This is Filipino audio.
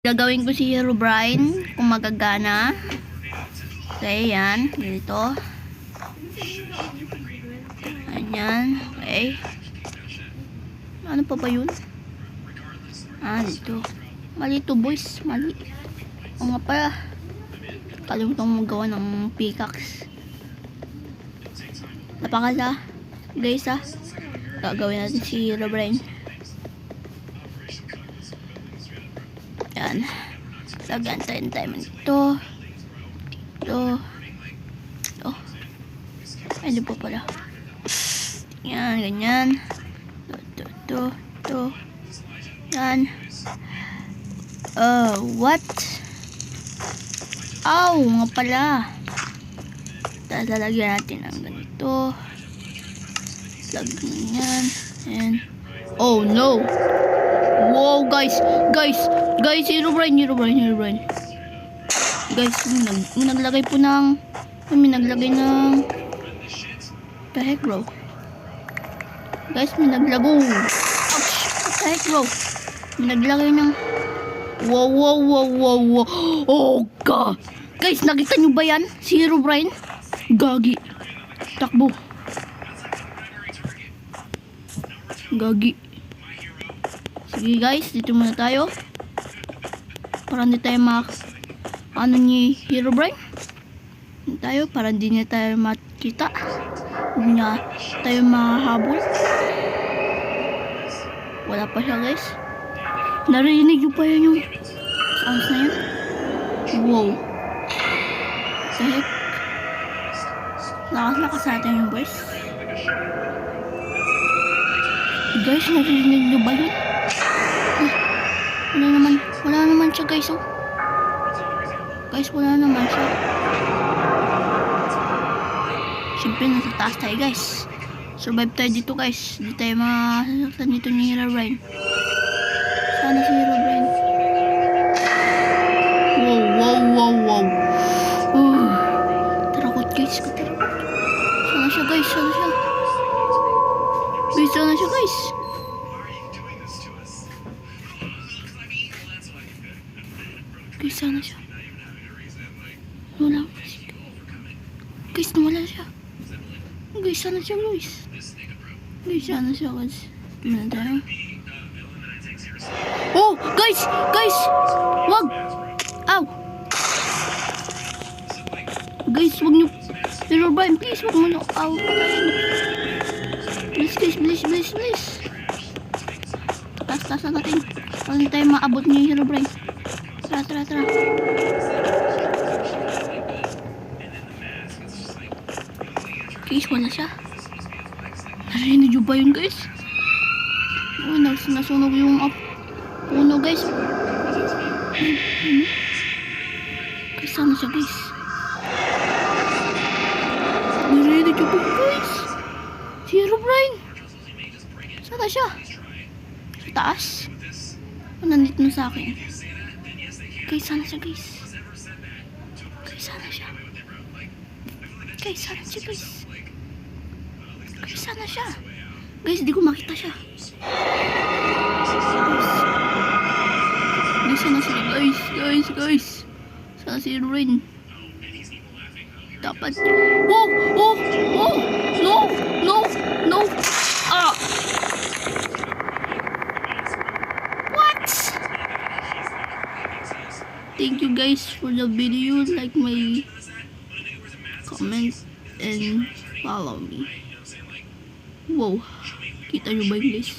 Gagawin ko si Herobrine kung magagana. Okay, yan. Dito. Ayan. Okay. Ano pa ba yun? Dito. Mali to, boys. Mali. O nga pala. Kalimutan mo magawa ng pickaxe. Napakala. Guys, gagawin natin si Herobrine. Yan. Lagyan tayo ng diamond ito. Ito. Ito. Ay, di pa pala. Yan, ganyan. Ito. Yan. What? Nga pala. Lalagyan natin ng ganito. Lagyan yan. And, oh no! Wow, guys, Herobrine. Guys, may naglagay po ng, the heck, bro? Guys, may naglago. Ouch, what the heck, bro? May naglagay ng, wow. Oh, God. Guys, nakita nyo ba yan? Si Herobrine? Gagi. Takbo. Gagi. Sige guys, dito muna tayo. Para hindi tayo ano ni Herobrine. Tayo, para hindi niya tayo makita. Hindi niya tayo mahabol. Wala pa siya guys. Narinig nyo pa yun yung sounds na yun. Wow. Sa heck. Lakas natin yung boys. Guys, narinig nyo ba yun? Wala naman siya guys, oh. Guys, wala naman siya. Siyempre, nasa taas tayo guys. Survive tayo dito guys. Hindi tayo masasaktan dito ni Herobrine. Sana si Herobrine. Wow. Tarakot guys, katakot. Sana siya guys, sana siya guys. Guys, sana siya. Wala. Guys, nawala siya. Guys, sana siya guys. Tumala tayo. Oh, guys! Wag! Ow! Guys, wag nyo. Herobrine, please, wag mo nyo. Ow, patayin. Please. Taas na natin. Para hindi tayo maabot ni Herobrine. Tara. Guys, wala siya. Narinig nyo ba yun guys? Oh, nasunog yung puno guys. Guys, sana siya guys. Narinig nyo ba guys? Si Herobrine. Sana siya? Sa taas? O nandito na sa akin? Guys, sana siya guys. Guys, di ko makita siya. Guys, sana siya guys. Sana si Herobrine. Dapat. Oh! No! What? Thank you guys for the video. Like my comment and follow me. Wow, kita nyo ba yun guys?